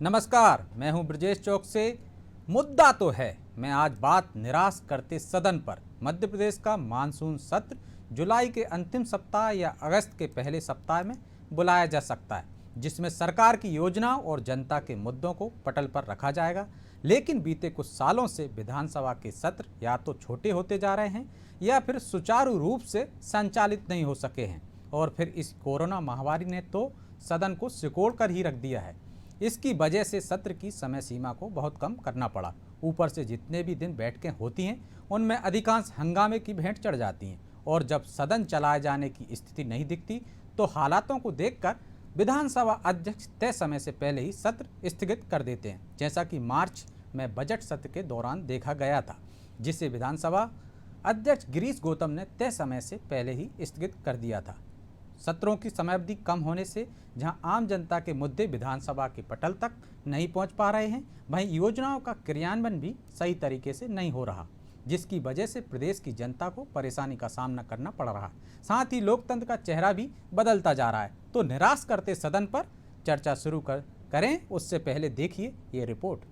नमस्कार, मैं हूं ब्रजेश चौक से। मुद्दा तो है, मैं आज बात निराश करते सदन पर। मध्य प्रदेश का मानसून सत्र जुलाई के अंतिम सप्ताह या अगस्त के पहले सप्ताह में बुलाया जा सकता है, जिसमें सरकार की योजनाओं और जनता के मुद्दों को पटल पर रखा जाएगा। लेकिन बीते कुछ सालों से विधानसभा के सत्र या तो छोटे होते जा रहे हैं या फिर सुचारू रूप से संचालित नहीं हो सके हैं, और फिर इस कोरोना महामारी ने तो सदन को सिकोड़ कर ही रख दिया है। इसकी वजह से सत्र की समय सीमा को बहुत कम करना पड़ा। ऊपर से जितने भी दिन बैठकें होती हैं उनमें अधिकांश हंगामे की भेंट चढ़ जाती हैं, और जब सदन चलाए जाने की स्थिति नहीं दिखती तो हालातों को देखकर विधानसभा अध्यक्ष तय समय से पहले ही सत्र स्थगित कर देते हैं, जैसा कि मार्च में बजट सत्र के दौरान देखा गया था, जिसे विधानसभा अध्यक्ष गिरीश गौतम ने तय समय से पहले ही स्थगित कर दिया था। सत्रों की समयावधि कम होने से जहां आम जनता के मुद्दे विधानसभा के पटल तक नहीं पहुंच पा रहे हैं, वहीं योजनाओं का क्रियान्वयन भी सही तरीके से नहीं हो रहा, जिसकी वजह से प्रदेश की जनता को परेशानी का सामना करना पड़ रहा है। साथ ही लोकतंत्र का चेहरा भी बदलता जा रहा है। तो निराश करते सदन पर चर्चा शुरू करें उससे पहले देखिए ये रिपोर्ट।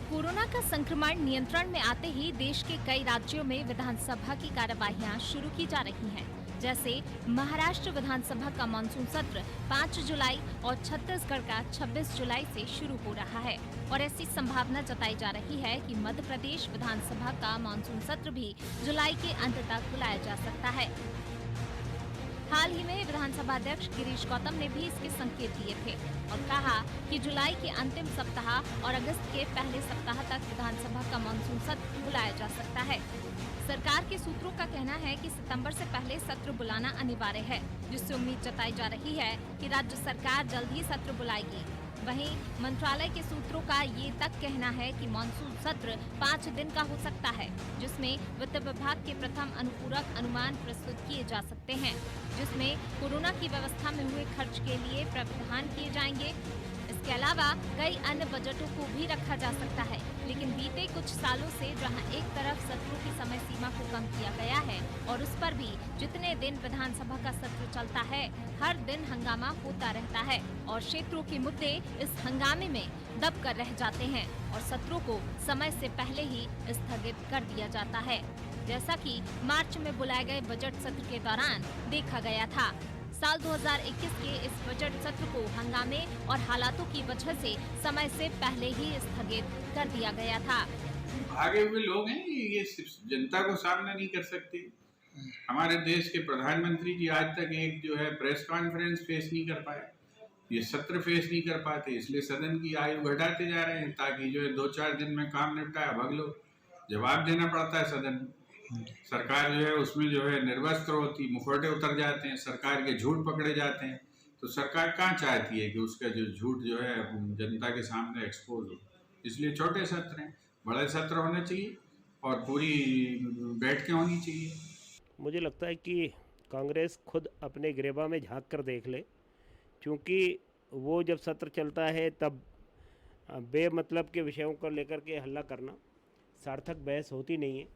कोरोना का संक्रमण नियंत्रण में आते ही देश के कई राज्यों में विधानसभा की कार्यवाहियां शुरू की जा रही हैं। जैसे महाराष्ट्र विधानसभा का मानसून सत्र 5 जुलाई और छत्तीसगढ़ का 26 जुलाई से शुरू हो रहा है, और ऐसी संभावना जताई जा रही है कि मध्य प्रदेश विधानसभा का मानसून सत्र भी जुलाई के अंत तक बुलाया जा सकता है। हाल ही में विधानसभा अध्यक्ष गिरीश गौतम ने भी इसके संकेत दिए थे और कहा कि जुलाई के अंतिम सप्ताह और अगस्त के पहले सप्ताह तक विधानसभा का मानसून सत्र बुलाया जा सकता है। सरकार के सूत्रों का कहना है कि सितंबर से पहले सत्र बुलाना अनिवार्य है, जिससे उम्मीद जताई जा रही है कि राज्य सरकार जल्द ही सत्र बुलाएगी। वहीं मंत्रालय के सूत्रों का ये तक कहना है कि मानसून सत्र 5 दिन का हो सकता है, जिसमें वित्त विभाग के प्रथम अनुपूरक अनुमान प्रस्तुत किए जा सकते हैं, जिसमें कोरोना की व्यवस्था में हुए खर्च के लिए प्रावधान किए जाएंगे। इसके अलावा कई अन्य बजटों को भी रखा जा सकता है। लेकिन बीते कुछ सालों से जहां एक तरफ सत्रों की समय सीमा को कम किया गया है और उस पर भी जितने दिन विधानसभा का सत्र चलता है हर दिन हंगामा होता रहता है और क्षेत्रों के मुद्दे इस हंगामे में दब कर रह जाते हैं और सत्रों को समय से पहले ही स्थगित कर दिया जाता है, जैसा कि मार्च में बुलाए गए बजट सत्र के दौरान देखा गया था। साल 2021 के इस बजट सत्र को हंगामे और हालातों की वजह से समय से पहले ही स्थगित कर दिया गया था। भागे हुए लोग हैं, ये जनता को सामना नहीं कर सकते। हमारे देश के प्रधानमंत्री जी आज तक एक जो है प्रेस कॉन्फ्रेंस फेस नहीं कर पाए, ये सत्र फेस नहीं कर पाते, इसलिए सदन की आयु घटाते जा रहे हैं ताकि जो है 2-4 दिन में काम निपटाया भग लो। जवाब देना पड़ता है सदन। सरकार जो है उसमें जो है निर्वस्त्र होती, मुखौटे उतर जाते हैं, सरकार के झूठ पकड़े जाते हैं। तो सरकार कहाँ चाहती है कि उसका जो झूठ जो है जनता के सामने एक्सपोज हो। इसलिए छोटे सत्र हैं, बड़े सत्र होने चाहिए और पूरी बैठकें होनी चाहिए। मुझे लगता है कि कांग्रेस खुद अपने गिरेबा में झांक कर देख ले, क्योंकि वो जब सत्र चलता है तब बेमतलब के विषयों को लेकर के हल्ला करना, सार्थक बहस होती नहीं है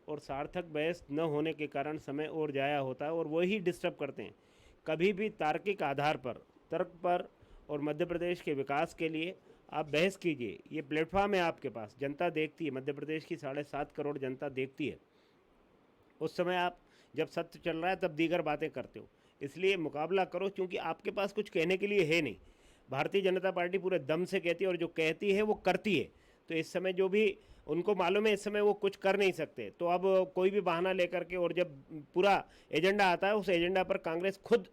और सार्थक बहस न होने के कारण समय और जाया होता है और वही डिस्टर्ब करते हैं। कभी भी तार्किक आधार पर, तर्क पर और मध्य प्रदेश के विकास के लिए आप बहस कीजिए। ये प्लेटफॉर्म है आपके पास, जनता देखती है, मध्य प्रदेश की 7.5 करोड़ जनता देखती है। उस समय आप जब सत्र चल रहा है तब दीगर बातें करते हो, इसलिए मुकाबला करो, क्योंकि आपके पास कुछ कहने के लिए है नहीं। भारतीय जनता पार्टी पूरे दम से कहती है और जो कहती है वो करती है। तो इस समय जो भी उनको मालूम है इस समय वो कुछ कर नहीं सकते, तो अब कोई भी बहाना लेकर के, और जब पूरा एजेंडा आता है उस एजेंडा पर कांग्रेस खुद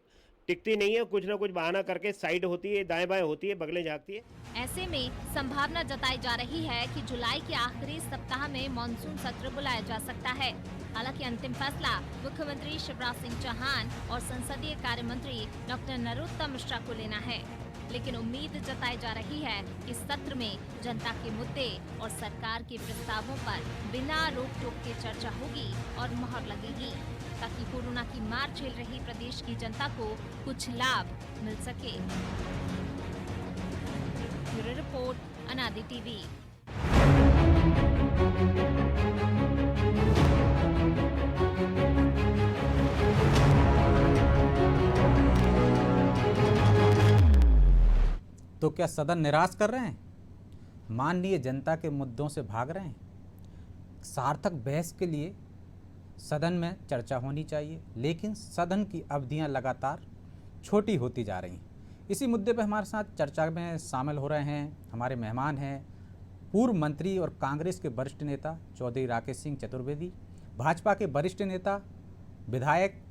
टिकती नहीं है, कुछ ना कुछ बहाना करके साइड होती है, दाएं बाएं होती है, बगलें झांकती है। ऐसे में संभावना जताई जा रही है कि जुलाई के आखिरी सप्ताह में मानसून सत्र बुलाया जा सकता है। हालांकि अंतिम फैसला मुख्यमंत्री शिवराज सिंह चौहान और संसदीय कार्य मंत्री डॉक्टर नरोत्तम मिश्रा को लेना है, लेकिन उम्मीद जताई जा रही है कि सत्र में जनता के मुद्दे और सरकार के प्रस्तावों पर बिना रोक टोक के चर्चा होगी और मुहर लगेगी, ताकि कोरोना की मार झेल रही प्रदेश की जनता को कुछ लाभ मिल सके। ब्यूरो रिपोर्ट, अनादि टीवी। तो क्या सदन निराश कर रहे हैं? माननीय जनता के मुद्दों से भाग रहे हैं? सार्थक बहस के लिए सदन में चर्चा होनी चाहिए, लेकिन सदन की अवधियां लगातार छोटी होती जा रही हैं। इसी मुद्दे पर हमारे साथ चर्चा में शामिल हो रहे हैं हमारे मेहमान हैं पूर्व मंत्री और कांग्रेस के वरिष्ठ नेता चौधरी राकेश सिंह चतुर्वेदी, भाजपा के वरिष्ठ नेता विधायक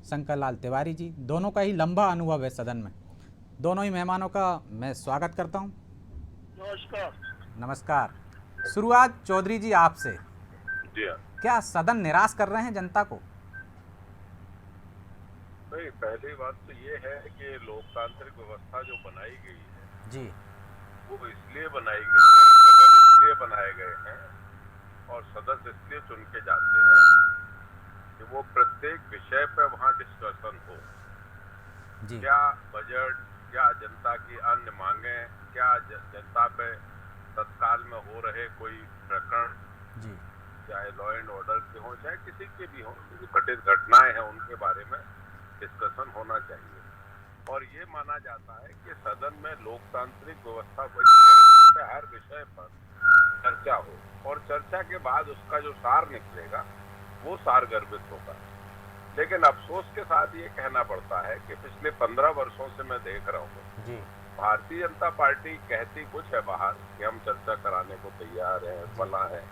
शंकर लाल तिवारी जी। दोनों का ही लंबा अनुभव है सदन में। दोनों ही मेहमानों का मैं स्वागत करता हूं। नमस्कार। नमस्कार। शुरुआत चौधरी जी आपसे। जी हाँ। क्या सदन निराश कर रहे हैं जनता को? नहीं, पहली बात तो ये है कि लोकतांत्रिक व्यवस्था जो बनाई गई है जी, वो इसलिए बनाई गई है, सदन इसलिए बनाए गए हैं और सदस्य इसलिए चुन के जाते हैं कि वो प्रत्येक विषय पे वहाँ डिस्कशन हो। जी, क्या बजट, क्या जनता की अन्य मांगे, क्या जनता पे तत्काल में हो रहे कोई प्रकरण, जी, चाहे लॉ एंड ऑर्डर के हों चाहे किसी के भी हों, जो घटित घटनाएं हैं उनके बारे में डिस्कशन होना चाहिए। और ये माना जाता है कि सदन में लोकतांत्रिक व्यवस्था वही है जिससे हर विषय पर चर्चा हो और चर्चा के बाद उसका जो सार निकलेगा वो सार गर्भित होगा। लेकिन अफसोस के साथ ये कहना पड़ता है कि पिछले 15 वर्षों से मैं देख रहा हूँ जी, भारतीय जनता पार्टी कहती कुछ है बाहर कि हम चर्चा कराने को तैयार हैं, फला है,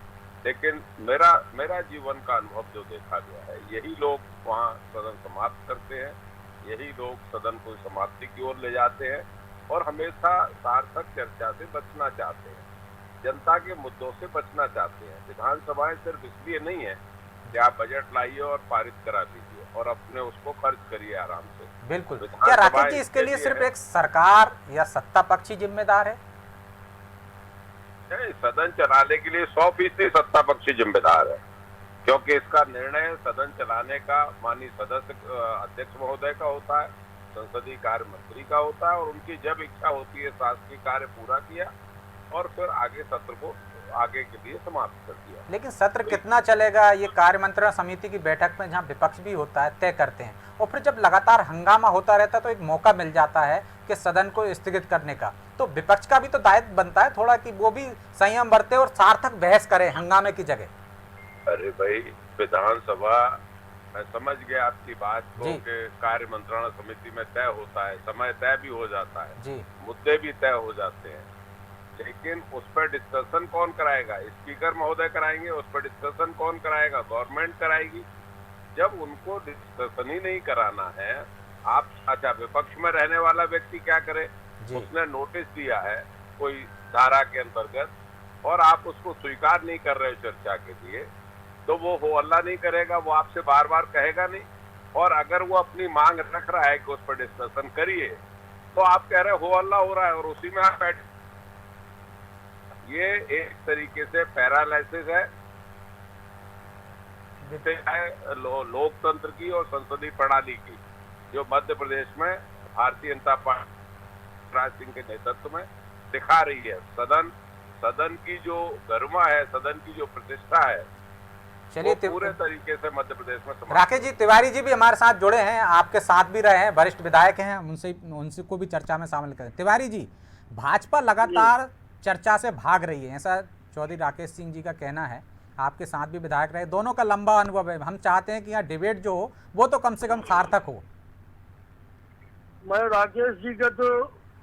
लेकिन मेरा जीवन का अनुभव जो देखा गया है, यही लोग वहाँ सदन समाप्त करते हैं, यही लोग सदन को समाप्ति की ओर ले जाते हैं और हमेशा सार्थक चर्चा से बचना चाहते हैं, जनता के मुद्दों से बचना चाहते हैं। विधानसभाएं सिर्फ इसलिए नहीं है कि आप बजट लाइए और पारित करा दीजिए और अपने उसको खर्च करिए आराम से। बिल्कुल। क्या राकेश जी इसके लिए सिर्फ एक सरकार या सत्ता पक्ष ही जिम्मेदार है? नहीं, सदन चलाने के लिए 100% सत्ता पक्षी जिम्मेदार है, क्योंकि इसका निर्णय सदन चलाने का माननीय सदस्य अध्यक्ष महोदय का होता है, संसदीय कार्य मंत्री का होता है और उनकी जब इच्छा होती है शासकीय कार्य पूरा किया और फिर आगे सत्र को आगे के लिए समाप्त कर दिया। लेकिन सत्र कितना चलेगा ये कार्य मंत्रणा समिति की बैठक में जहाँ विपक्ष भी होता है तय करते हैं, और फिर जब लगातार हंगामा होता रहता है तो एक मौका मिल जाता है कि सदन को स्थगित करने का। तो विपक्ष का भी तो दायित्व बनता है थोड़ा कि वो भी संयम बरते और सार्थक बहस करे हंगामे की जगह। अरे भाई, विधानसभा, मैं समझ गया आपकी बात को कि कार्य मंत्रणा समिति में तय होता है, समय तय भी हो जाता है जी, मुद्दे भी तय हो जाते हैं, लेकिन उस पर डिस्कशन कौन कराएगा? स्पीकर महोदय कराएंगे। उस पर डिस्कशन कौन कराएगा? गवर्नमेंट कराएगी। जब उनको डिस्कशन ही नहीं कराना है, आप अच्छा विपक्ष में रहने वाला व्यक्ति क्या करे? उसने नोटिस दिया है कोई धारा के अंतर्गत और आप उसको स्वीकार नहीं कर रहे चर्चा के लिए, तो वो हो हल्ला नहीं करेगा, वो आपसे बार बार कहेगा नहीं। और अगर वो अपनी मांग रख रहा है कि उस पर डिस्कशन करिए, तो आप कह रहे हो हल्ला हो रहा है और उसी में आप बैठ, ये एक तरीके से पैरालाइसिस है लोकतंत्र की और संसदीय प्रणाली की, जो मध्य प्रदेश में भारतीय जनता पार्टी राज सिंह के नेतृत्व में दिखा रही है। सदन की जो गरिमा है, सदन की जो प्रतिष्ठा है, चलिए पूरे तरीके से मध्य प्रदेश में। राकेश जी, तिवारी जी भी हमारे साथ जुड़े हैं, आपके साथ भी रहे हैं, वरिष्ठ विधायक हैं, उनसे को भी चर्चा में शामिल करें। तिवारी जी, भाजपा लगातार चर्चा से भाग रही है, ऐसा चौधरी राकेश सिंह जी का कहना है। आपके साथ भी विधायक रहे, दोनों का लंबा अनुभव है। हम चाहते हैं कि यहाँ डिबेट जो हो वो तो कम से कम सार्थक हो। मैं राकेश जी का तो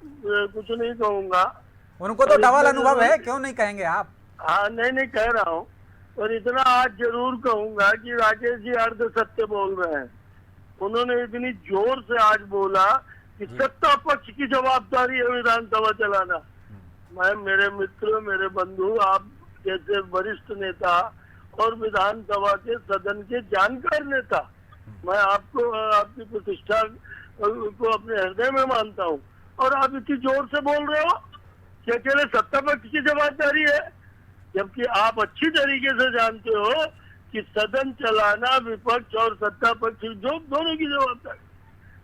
कुछ नहीं कहूँगा, उनको तो डबल अनुभव है, क्यों नहीं कहेंगे आप? हाँ, नहीं कह रहा हूँ, और इतना आज जरूर कहूँगा कि राकेश जी अर्ध सत्य बोल रहे हैं। उन्होंने इतनी जोर से आज बोला कि सत्ता पक्ष की जवाबदारी है विधानसभा चलाना। मैं, मेरे मित्र, मेरे बंधु, आप जैसे वरिष्ठ नेता और विधानसभा के सदन के जानकार नेता, मैं आपको, आपकी प्रतिष्ठा को अपने हृदय में मानता हूँ, और आप इतनी जोर से बोल रहे हो कि अकेले सत्ता पक्ष की जवाबदारी है, जबकि आप अच्छी तरीके से जानते हो कि सदन चलाना विपक्ष और सत्ता पक्ष जो दोनों की जवाबदारी।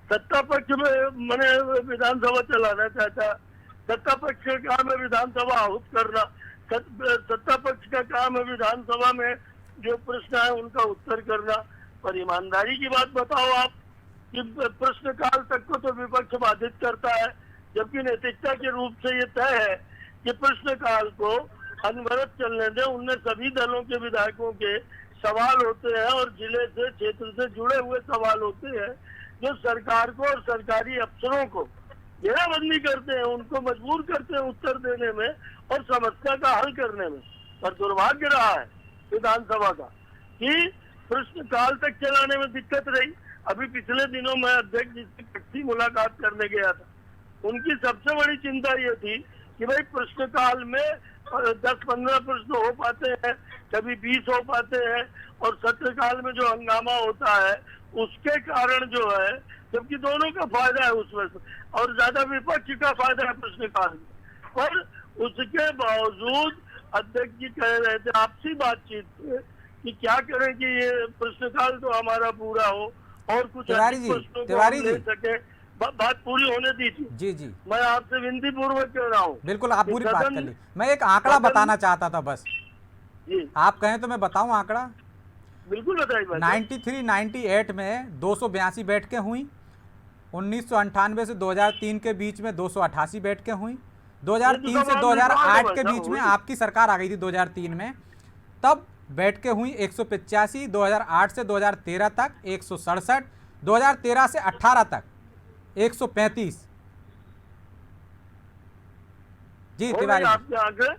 सत्ता पक्ष में मैंने विधानसभा चलाना चाहता, सत्ता पक्ष का काम है विधानसभा आहूत करना, सत्ता पक्ष का काम है विधानसभा में जो प्रश्न है उनका उत्तर करना। पर ईमानदारी की बात बताओ आप कि प्रश्नकाल तक को तो विपक्ष बाधित करता है, जबकि नैतिकता के रूप से ये तय है कि प्रश्नकाल को अनवरत चलने दें। उनमें सभी दलों के विधायकों के सवाल होते हैं और जिले से, क्षेत्र से जुड़े हुए सवाल होते हैं जो सरकार को और सरकारी अफसरों को घेराबंदी करते हैं, उनको मजबूर करते हैं उत्तर देने में और समस्या का हल करने में। पर दुर्भाग्य रहा है विधानसभा का कि प्रश्नकाल तक चलाने में दिक्कत रही। अभी पिछले दिनों मैं अध्यक्ष जी से कच्ची मुलाकात करने गया था, उनकी सबसे बड़ी चिंता ये थी कि भाई प्रश्नकाल में 10-15 प्रश्न हो पाते हैं, कभी 20 हो पाते हैं, और सत्रकाल में जो हंगामा होता है उसके कारण जो है, जबकि दोनों का फायदा है उसमें से, और ज्यादा विपक्ष का फायदा है प्रश्नकाल में, पर उसके बावजूद अध्यक्ष जी कह रहे थे आपसी बातचीत में कि क्या करें कि ये प्रश्नकाल तो हमारा पूरा हो और कुछ तिवारी अधिक जी, प्रश्नों को तिवारी हम ले जी। सके। बात पूरी होने दीजिए। जी जी, मैं आपसे विनती पूर्वक कह रहा हूँ। बिल्कुल आप पूरी बात सदन- कर ली। मैं एक आंकड़ा सदन- बताना चाहता था बस, जी आप कहें तो मैं बताऊं आंकड़ा। बिल्कुल बताइए भाई। 93-98 में 282 बैठकें हुई, 1998 से 2003 के बीच में 288 बैठकें हुई, 2003 से 2008 के बीच में आपकी सरकार आ गई थी 2003 में, तब बैठकें हुई 185, 2008 से 2013 तक 167, 2013 से 18 तक 135। जी तिवारी जी, आपके आंकड़े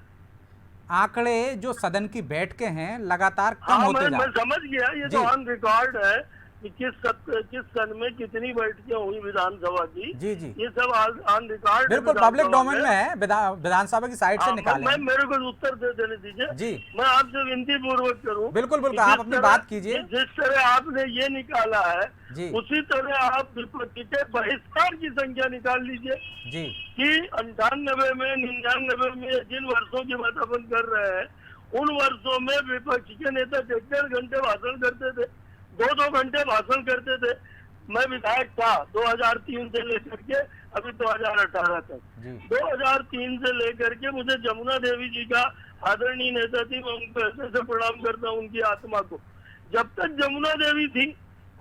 आंकड़े जो सदन की बैठकें हैं लगातार कम हाँ, होते जा मैं रहे हैं। समझ गया। ये जी। तो ऑन रिकॉर्ड है कि किस सन में कितनी बैठकें हुई विधानसभा की। जी जी, ये सब ऑन रिकॉर्ड बिल्कुल पब्लिक डोमेन में है, विधानसभा की साइट से निकाले हैं। मेरे को उत्तर दे देने दीजिए। जी मैं आपसे विनती पूर्वक करूं। बिल्कुल कि बिल्कुल, आप अपनी बात कीजिए। जिस तरह आपने ये निकाला है जी उसी तरह आप विपक्ष के बहिष्कार की संख्या निकाल लीजिए जी कि 98 में, 99 में जिन वर्षों की बात अपन कर रहे हैं, उन वर्षों में विपक्ष के नेता 1.5 घंटे भाषण करते थे, 2-2 घंटे भाषण करते थे। मैं विधायक था 2003 से लेकर के अभी 2018 तक। जी 2003 से लेकर के मुझे जमुना देवी जी का आदरणीय नेता थी, मैं उनको ऐसे से प्रणाम करता हूँ उनकी आत्मा को। जब तक जमुना देवी थी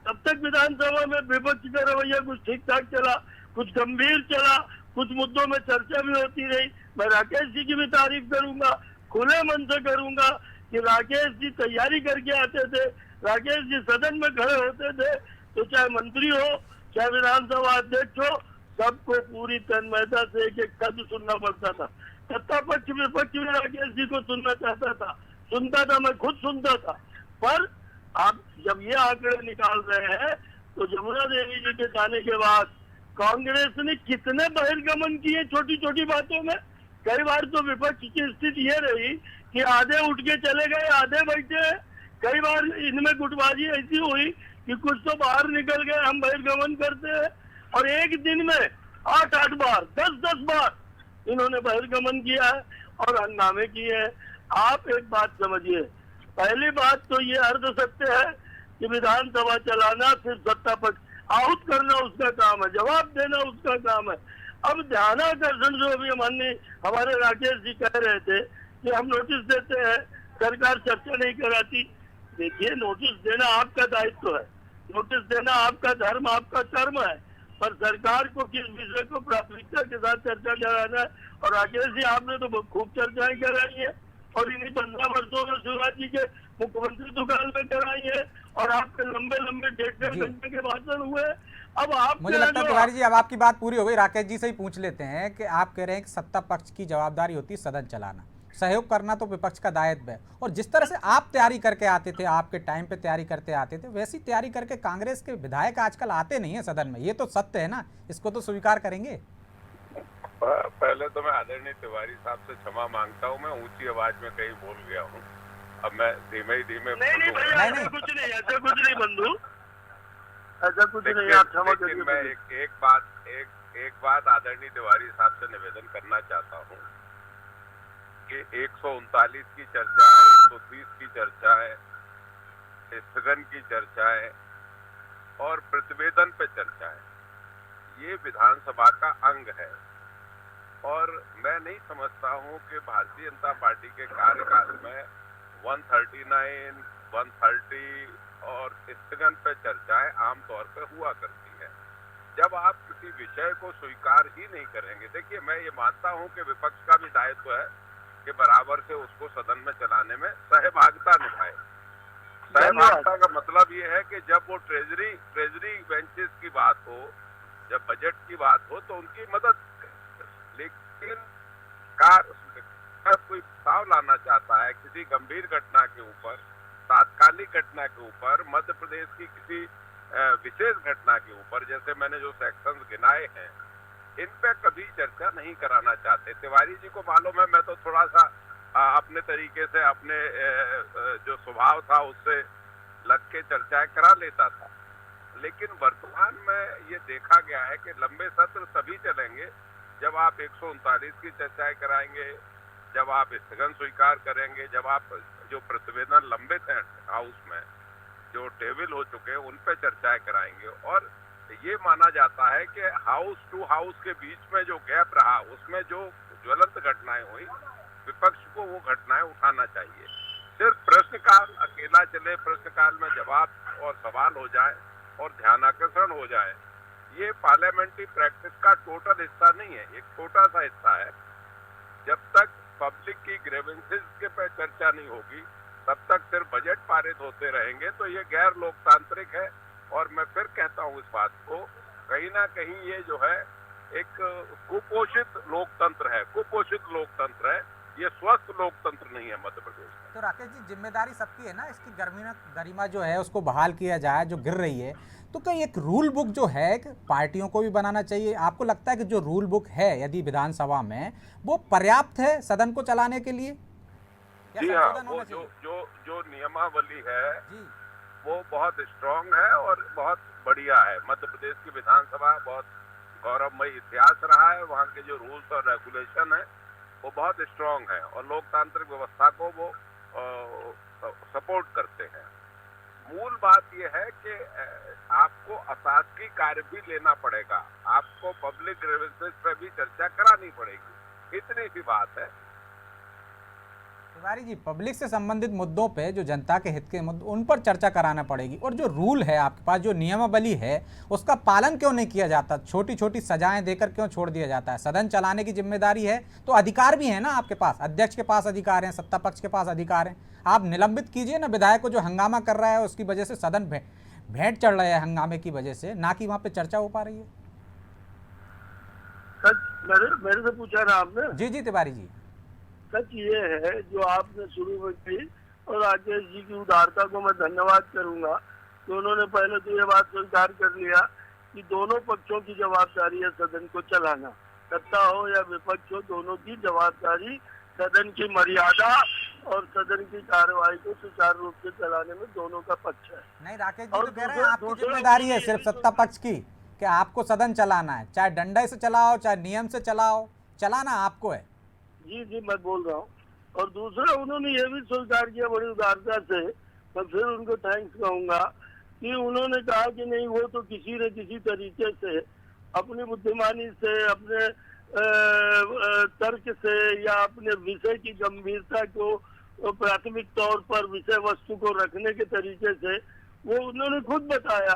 तब तक विधानसभा में विपक्ष का रवैया कुछ ठीक ठाक चला, कुछ गंभीर चला, कुछ मुद्दों में चर्चा भी होती रही। मैं राकेश जी की भी तारीफ करूंगा, खुले मन से करूंगा कि राकेश जी तैयारी करके आते थे, राकेश जी सदन में खड़े होते थे, तो चाहे मंत्री हो चाहे विधानसभा अध्यक्ष हो, सबको पूरी तन्मयता से एक एक शब्द सुनना पड़ता था। सत्ता पक्ष विपक्ष में राकेश जी को सुनना चाहता था, सुनता था, मैं खुद सुनता था। पर आप जब ये आंकड़े निकाल रहे हैं तो जमुना देवी जी के जाने के बाद कांग्रेस ने कितने बहिर्गमन किए छोटी छोटी बातों में। कई बार तो विपक्ष की स्थिति ये रही कि आधे उठ के चले गए, आधे बैठे। कई बार इनमें गुटबाजी ऐसी हुई कि कुछ तो बाहर निकल गए, हम बहिर्गमन करते हैं, और एक दिन में 8-8 बार, 10-10 बार इन्होंने बहिर्गमन किया है और हंगामे किए हैं। आप एक बात समझिए, पहली बात तो ये अर्ध सत्य है कि विधानसभा चलाना सिर्फ सत्ता पक्ष, आहूत करना उसका काम है, जवाब देना उसका काम है। अब ध्यानाकर्षण जो अभी हमारे राकेश जी कह रहे थे कि हम नोटिस देते हैं, सरकार चर्चा नहीं कराती। देखिए, नोटिस देना आपका दायित्व है, नोटिस देना आपका धर्म, आपका कर्म है, पर सरकार को किस विषय को प्राथमिकता के साथ चर्चा कराना है। और राकेश जी आपने तो खूब चर्चाएं कराई है, और इन्हीं 15 वर्षों में शिवराज जी के मुख्यमंत्री काल में कराई है, और आपके लंबे लंबे 1.5 घंटे के भाषण हुए। अब आप मुझे लगता है तिवारी जी अब आपकी बात पूरी हो गई। राकेश जी से ही पूछ लेते हैं कि आप कह रहे हैं कि सत्ता पक्ष की जवाबदारी होती है सदन चलाना, सहयोग करना तो विपक्ष का दायित्व है, और जिस तरह से आप तैयारी करके आते थे, आपके टाइम पे तैयारी करते आते थे, वैसी तैयारी करके कांग्रेस के विधायक आजकल आते नहीं है सदन में। ये तो सत्य है ना, इसको तो स्वीकार करेंगे। पहले तो मैं आदरणीय तिवारी साहब से क्षमा मांगता हूँ, मैं ऊंची आवाज में कहीं बोल गया हूँ। अब मैं धीमे नहीं भैया, ऐसा कुछ नहीं, ऐसा कुछ नहीं बंधु, ऐसा कुछ नहीं, आप क्षमा करिए। लेकिन मैं एक बात आदरणीय तिवारी साहब से निवेदन करना चाहता हूँ कि 139 की चर्चा है, 130 की चर्चा है, स्थगन की चर्चा है और प्रतिवेदन पे चर्चा है। ये विधानसभा का अंग है। और मैं नहीं समझता हूं कि भारतीय जनता पार्टी के कार्यकाल में 139, 130 और स्थगन पे चर्चाएं आमतौर पे हुआ करती हैं। जब आप किसी विषय को स्वीकार ही नहीं करेंगे, देखिए मैं ये मानता हूं कि विपक्ष का भी दायित्व है कि बराबर से उसको सदन में चलाने में सहभागिता निभाए। सहभागिता का मतलब ये है कि जब वो ट्रेजरी बेंचेस की बात हो, जब बजट की बात हो तो उनकी मदद करें। लेकिन कोई प्रस्ताव लाना चाहता है किसी गंभीर घटना के ऊपर, तात्कालिक घटना के ऊपर, मध्य प्रदेश की किसी विशेष घटना के ऊपर, जैसे मैंने जो सेक्शंस गिनाए हैं, इन पे कभी चर्चा नहीं कराना चाहते। तिवारी जी को मालूम है, मैं तो थोड़ा सा अपने तरीके से अपने जो स्वभाव था उससे लग के चर्चाएं करा लेता था। लेकिन वर्तमान में ये देखा गया है कि लंबे सत्र तभी चलेंगे जब आप 139 की चर्चाएं कराएंगे, जब आप स्थगन स्वीकार करेंगे, जब आप जो प्रतिवेदन लंबित हैं हाउस में, जो टेबल हो चुके हैं, उन पे चर्चाएं कराएंगे। और ये माना जाता है कि हाउस टू हाउस के बीच में जो गैप रहा, उसमें जो ज्वलंत घटनाएं हुई, विपक्ष को वो घटनाएं उठाना चाहिए। सिर्फ प्रश्नकाल अकेला चले, प्रश्नकाल में जवाब और सवाल हो जाए और ध्यानाकर्षण हो जाए, ये पार्लियामेंट्री प्रैक्टिस का टोटल हिस्सा नहीं है, एक छोटा सा हिस्सा है। जब तक पब्लिक की ग्रीवेंसेस के पे चर्चा नहीं होगी, तब तक सिर्फ बजट पारित होते रहेंगे, तो ये गैर लोकतांत्रिक है। और मैं फिर कहता हूँ इस बात को, कहीं ना कहीं ये जो है एक कुपोषित लोकतंत्र है, कुपोषित लोकतंत्र है, ये स्वस्थ लोकतंत्र नहीं है मध्य प्रदेश में। तो राकेश जी, जिम्मेदारी सबकी है ना, इसकी गरिमा जो है उसको बहाल किया जाए, जो गिर रही है। तो कहीं एक रूल बुक जो है पार्टियों को भी बनाना चाहिए। आपको लगता है कि जो रूल बुक है यदि विधानसभा में, वो पर्याप्त है सदन को चलाने के लिए? जी हाँ, वो जो नियमावली है जी, वो बहुत स्ट्रांग है और बहुत बढ़िया है। मध्य प्रदेश की विधानसभा बहुत गौरवमयी इतिहास रहा है, वहाँ के जो रूल्स और रेगुलेशन है वो बहुत स्ट्रांग है और लोकतांत्रिक व्यवस्था को वो सपोर्ट करते हैं। मूल बात यह है कि आपको अशासकीय कार्य भी लेना पड़ेगा, आपको पब्लिक ग्रीवेंसेस पे भी चर्चा करानी पड़ेगी, इतनी सी बात है। तिवारी जी, पब्लिक से संबंधित मुद्दों पे, जो जनता के हित के मुद्दे, उन पर चर्चा कराना पड़ेगी। और जो रूल है आपके पास, जो नियमावली है, उसका पालन क्यों नहीं किया जाता? छोटी छोटी सजाएं देकर क्यों छोड़ दिया जाता है? सदन चलाने की जिम्मेदारी है तो अधिकार भी है ना आपके पास, अध्यक्ष के पास अधिकार है, सत्ता पक्ष के पास अधिकार है। आप निलंबित कीजिए ना विधायक को जो हंगामा कर रहा है, उसकी वजह से सदन भेंट चढ़ रहा है हंगामे की वजह से, ना कि वहाँ पे चर्चा हो पा रही है। मेरे से पूछा ना आपने? जी जी तिवारी जी। सच ये है जो आपने शुरू में की, और राकेश जी की उदारता को मैं धन्यवाद करूंगा कि उन्होंने पहले तो ये बात स्वीकार कर लिया कि दोनों पक्षों की जवाबदारी है सदन को चलाना, सत्ता हो या विपक्ष हो, दोनों की जवाबदारी सदन की मर्यादा और सदन की कार्यवाही को सुचारू रूप से चलाने में दोनों का पक्ष है। नहीं, राकेश जी तो कह रहे हैं आपकी जिम्मेदारी है सिर्फ सत्ता पक्ष की, कि आपको सदन चलाना है, चाहे डंडे से चलाओ चाहे नियम से चलाओ, चलाना आपको है। जी जी, मैं बोल रहा हूँ। और दूसरा, उन्होंने ये भी स्वीकार किया बड़ी उदारता से, मैं फिर उनको थैंक्स कहूंगा कि उन्होंने कहा कि नहीं, वो तो किसी न किसी तरीके से अपनी बुद्धिमानी से, अपने तर्क से या अपने विषय की गंभीरता को प्राथमिक तौर पर विषय वस्तु को रखने के तरीके से, वो उन्होंने खुद बताया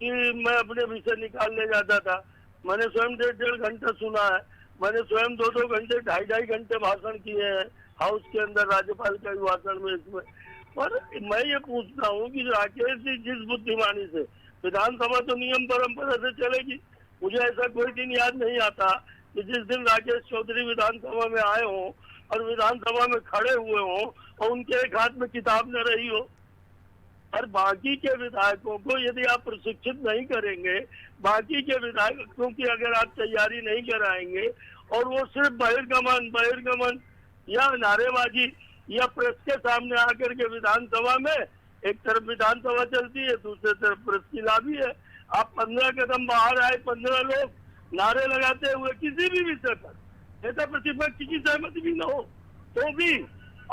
कि मैं अपने विषय निकालने जाता था। मैंने स्वयं 1.5 घंटा सुना है, मैंने स्वयं 2-2 घंटे 2.5 घंटे भाषण किए हैं हाउस के अंदर, राज्यपाल का भाषण में, इसमें। पर मैं ये पूछता हूँ कि राकेश जी जिस बुद्धिमानी से, विधानसभा तो नियम परंपरा से चलेगी, मुझे ऐसा कोई दिन याद नहीं आता कि जिस दिन राकेश चौधरी विधानसभा में आए हों और विधानसभा में खड़े हुए हों और उनके एक हाथ में किताब न रही हो। और बाकी के विधायकों को यदि आप प्रशिक्षित नहीं करेंगे, बाकी के विधायकों की अगर आप तैयारी नहीं कराएंगे और वो सिर्फ बहिर्गमन या नारेबाजी या प्रेस के सामने आकर के विधानसभा में, एक तरफ विधानसभा चलती है, दूसरी तरफ प्रेस की लाभी है, आप 15 कदम बाहर आए, 15 लोग नारे लगाते हुए किसी भी विषय पर, नेता प्रतिपक्ष की सहमति भी न हो तो भी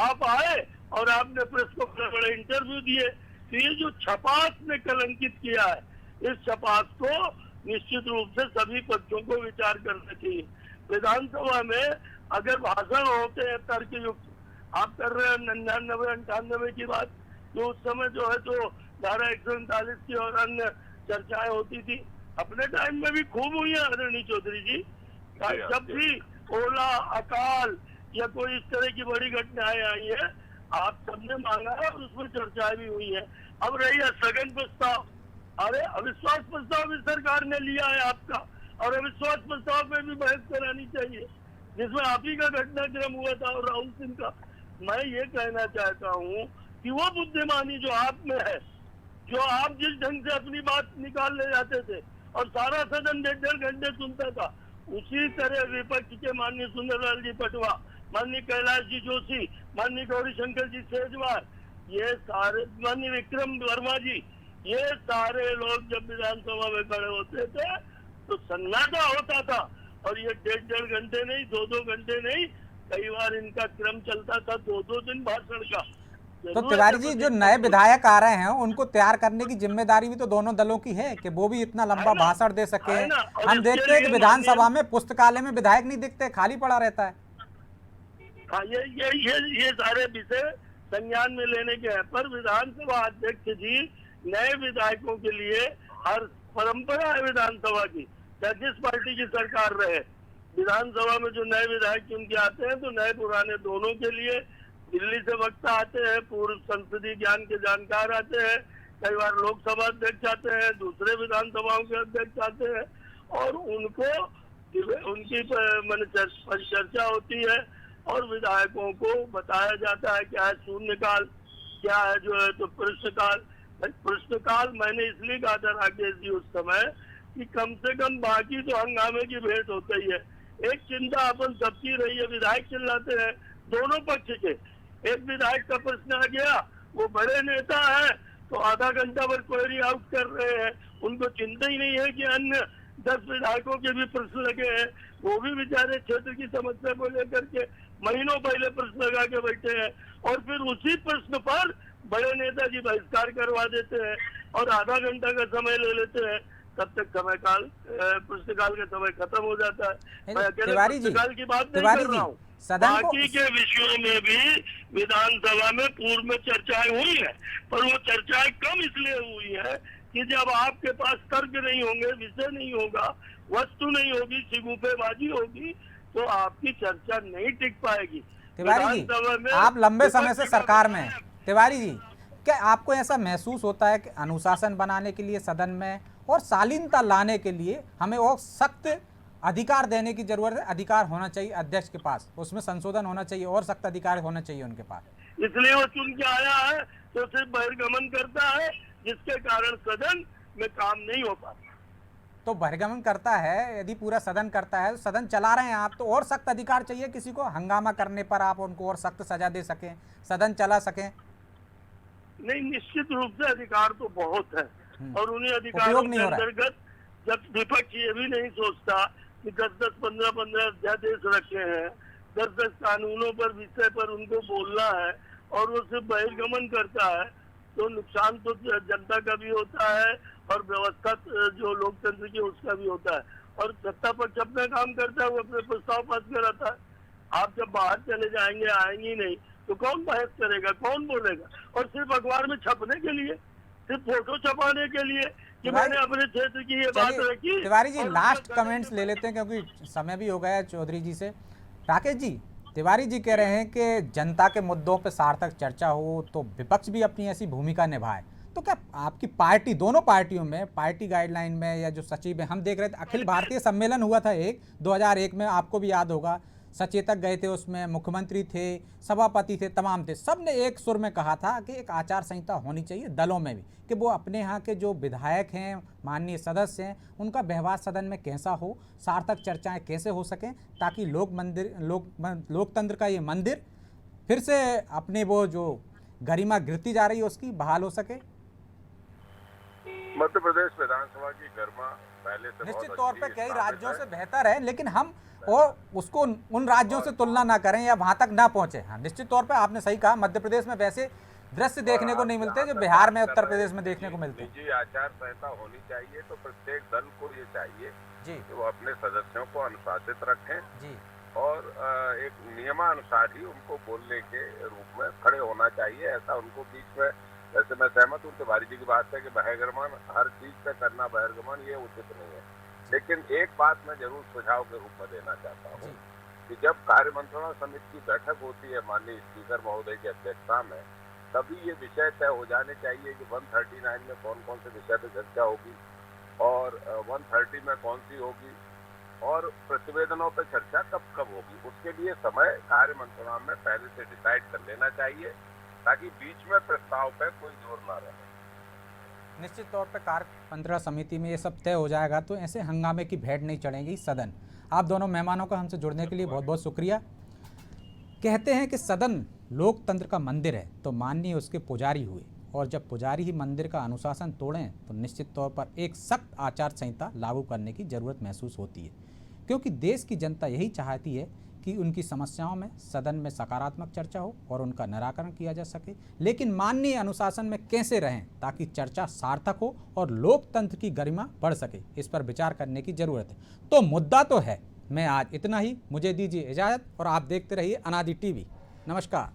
आप आए और आपने प्रेस को बड़े इंटरव्यू दिए। तो ये जो छपास ने कलंकित किया है, इस छपास को निश्चित रूप से सभी पक्षों को विचार करना चाहिए। विधानसभा में अगर भाषण होते हैं तर्कयुक्त, आप कर रहे हैं 99-98 की बात, तो उस समय जो है तो धारा 139 की और अन्य चर्चाएं होती थी। अपने टाइम में भी खूब हुई है आदरणीय चौधरी जी। जब भी ओला, अकाल या कोई इस तरह की बड़ी घटनाएं आई है, आप सबने मांगा है और उसमें चर्चाएं भी हुई है। अब रही है स्थगन प्रस्ताव, अरे अविश्वास प्रस्ताव भी सरकार ने लिया है आपका, और अविश्वास प्रस्ताव में भी बहस करानी चाहिए, जिसमें आप ही का घटनाक्रम हुआ था और राहुल सिंह का। मैं ये कहना चाहता हूँ कि वो बुद्धिमानी जो आप में है, जो आप जिस ढंग से अपनी बात निकाल ले जाते थे और सारा सदन 1.5 घंटे सुनता था, उसी तरह विपक्ष के माननीय सुंदरलाल जी पटवा, माननीय कैलाश जी जोशी, माननीय गौरी शंकर जी सेजवार, ये सारे, माननीय विक्रम वर्मा जी, ये सारे लोग जब विधानसभा में खड़े होते थे तो सन्नाटा होता था। और ये 1.5 घंटे नहीं, 2-2 घंटे नहीं, कई बार इनका क्रम चलता था 2-2 दिन भाषण का। तो तिवारी जी, जो नए विधायक आ रहे हैं उनको तैयार करने की जिम्मेदारी भी तो दोनों दलों की है कि वो भी इतना लंबा भाषण दे सके। हम देखते हैं कि विधानसभा में पुस्तकालय में विधायक नहीं दिखते, खाली पड़ा रहता है। हाँ, ये सारे विषय संज्ञान में लेने के हैं, पर विधानसभा अध्यक्ष जी नए विधायकों के लिए हर परंपरा है विधानसभा की, चाहे जिस पार्टी की सरकार रहे, विधानसभा में जो नए विधायक उनके आते हैं तो नए पुराने दोनों के लिए दिल्ली से वक्ता आते हैं, पूर्व संसदीय ज्ञान के जानकार आते हैं, कई बार लोकसभा अध्यक्ष आते हैं, दूसरे विधानसभाओं के अध्यक्ष आते हैं, और उनकी चर्चा होती है और विधायकों को बताया जाता है क्या है शून्यकाल, क्या है जो है तो प्रश्नकाल। प्रश्नकाल मैंने इसलिए कहा था राकेश जी उस समय कि कम से कम बाकी तो हंगामे की भेंट होती है। एक चिंता अपन सबकी रही है, विधायक चिल्लाते हैं दोनों पक्ष के। एक विधायक का प्रश्न आ गया, वो बड़े नेता है तो आधा घंटा भर क्वेरी आउट कर रहे हैं, उनको चिंता ही नहीं है कि अन्य 10 विधायकों के भी प्रश्न लगे हैं, वो भी बेचारे क्षेत्र की समस्या को लेकर के महीनों पहले प्रश्न लगा के बैठे हैं, और फिर उसी प्रश्न पर बड़े नेताजी बहिष्कार करवा देते हैं और आधा घंटा का समय ले लेते हैं, तब तक समय काल प्रश्नकाल का समय खत्म हो जाता है। मैं अकेले प्रश्नकाल की बात नहीं कर रहा हूँ, बाकी के विषयों में भी विधानसभा में पूर्व में चर्चाएं हुई है, पर वो चर्चाएं कम इसलिए हुई है कि जब आपके पास तर्क नहीं होंगे, विषय नहीं होगा, वस्तु नहीं होगी, सिगुफेबाजी होगी, तो आपकी चर्चा नहीं टिक पाएगी। तिवारी जी, आप लंबे समय से सरकार में हैं। तिवारी जी, क्या आपको ऐसा महसूस होता है कि अनुशासन बनाने के लिए सदन में और शालीनता लाने के लिए हमें और सख्त अधिकार देने की जरूरत है? अधिकार होना चाहिए अध्यक्ष के पास, उसमें संशोधन होना चाहिए और सख्त अधिकार होना चाहिए उनके पास। इसलिए वो चुन के आया है तो सिर्फ बहिर्गमन करता है, जिसके कारण सदन में काम नहीं हो पाता। तो बहिर्गमन करता है, यदि पूरा सदन करता है, सदन चला रहे हैं आप, तो और सख्त अधिकार चाहिए किसी को, हंगामा करने पर आप उनको और सख्त सजा दे सकें, सदन चला सकें। नहीं, निश्चित रूप से अधिकार तो बहुत है, और उन्हीं अधिकारों के अंतर्गत जब विपक्ष ये भी नहीं सोचता कि 10-10, 15-15 अध्यादेश रखे हैं, 10-10 कानूनों पर विषय पर उनको बोलना है, और वो सिर्फ बहिर्गमन करता है, तो नुकसान तो जनता का भी होता है और व्यवस्था जो लोकतंत्र की उसका भी होता है। और सत्ता पक्ष अपना काम करता है, वो अपने प्रस्ताव पास कराता है। आप जब बाहर चले जाएंगे, आएंगे नहीं, तो कौन बहस करेगा, कौन बोलेगा? और सिर्फ अखबार में छपने के लिए, सिर्फ फोटो छपाने के लिए कि मैंने अपने क्षेत्र की ये बात रखी। तिवारी जी, लास्ट कमेंट्स ले लेते हैं क्योंकि समय भी हो गया है चौधरी जी से। राकेश जी, तिवारी जी कह रहे हैं कि जनता के मुद्दों पर सार्थक चर्चा हो तो विपक्ष भी अपनी ऐसी भूमिका निभाए, तो क्या आपकी पार्टी, दोनों पार्टियों में, पार्टी गाइडलाइन में या जो सचिव है, हम देख रहे थे अखिल भारतीय सम्मेलन हुआ था 2001 में, आपको भी याद होगा, सचेतक गए थे, उसमें मुख्यमंत्री थे, सभापति थे, तमाम थे, सब ने एक सुर में कहा था कि एक आचार संहिता होनी चाहिए दलों में भी, कि वो अपने यहाँ के जो विधायक हैं, माननीय सदस्य हैं, उनका व्यवहार सदन में कैसा हो, सार्थक चर्चाएं कैसे हो सकें, ताकि लोकतंत्र का ये मंदिर फिर से अपने वो जो गरिमा गिरती जा रही है उसकी बहाल हो सके। मध्य प्रदेश विधानसभा की गरिमा पहले से निश्चित तौर पे कई राज्यों से बेहतर है, लेकिन हम और उसको उन राज्यों से तुलना ना करें या वहां तक ना पहुंचे। हाँ, निश्चित तौर पे आपने सही कहा, मध्य प्रदेश में वैसे दृश्य देखने को नहीं मिलते जो बिहार में, उत्तर प्रदेश में देखने को मिलते हैं। निजी आचार संहिता होनी चाहिए, तो प्रत्येक दल को ये चाहिए जी कि वो अपने सदस्यों को अनुशासित रखें जी और एक नियमानुसार ही उनको बोलने के रूप में खड़े होना चाहिए। ऐसा उनको बीच में, वैसे मैं सहमत हूँ तिवारी जी की बात है कि बहिर्गमन हर चीज पे करना, बहिर्गमन ये उचित नहीं है। लेकिन एक बात मैं जरूर सुझाव के रूप में देना चाहता हूँ कि जब कार्य मंत्रणा समिति की बैठक होती है माननीय स्पीकर महोदय की अध्यक्षता में, तभी ये विषय तय हो जाने चाहिए कि 139 में कौन कौन से विषय पर चर्चा होगी और 130 में कौन सी होगी और प्रतिवेदनों पर चर्चा कब कब होगी। उसके लिए समय कार्य मंत्रणा में पहले से डिसाइड कर लेना चाहिए ताकि बीच में प्रस्ताव पर कोई जोर ना रहे। निश्चित तौर पर कार्य मंत्रणा समिति में ये सब तय हो जाएगा तो ऐसे हंगामे की भेंट नहीं चढ़ेगी सदन। आप दोनों मेहमानों का हमसे जुड़ने के लिए बहुत बहुत शुक्रिया। कहते हैं कि सदन लोकतंत्र का मंदिर है तो माननीय उसके पुजारी हुए, और जब पुजारी ही मंदिर का अनुशासन तोड़ें तो निश्चित तौर पर एक सख्त आचार संहिता लागू करने की ज़रूरत महसूस होती है, क्योंकि देश की जनता यही चाहती है कि उनकी समस्याओं में सदन में सकारात्मक चर्चा हो और उनका निराकरण किया जा सके। लेकिन माननीय अनुशासन में कैसे रहें ताकि चर्चा सार्थक हो और लोकतंत्र की गरिमा बढ़ सके, इस पर विचार करने की ज़रूरत है। तो मुद्दा तो है। मैं आज इतना ही, मुझे दीजिए इजाज़त और आप देखते रहिए अनादि टीवी। नमस्कार।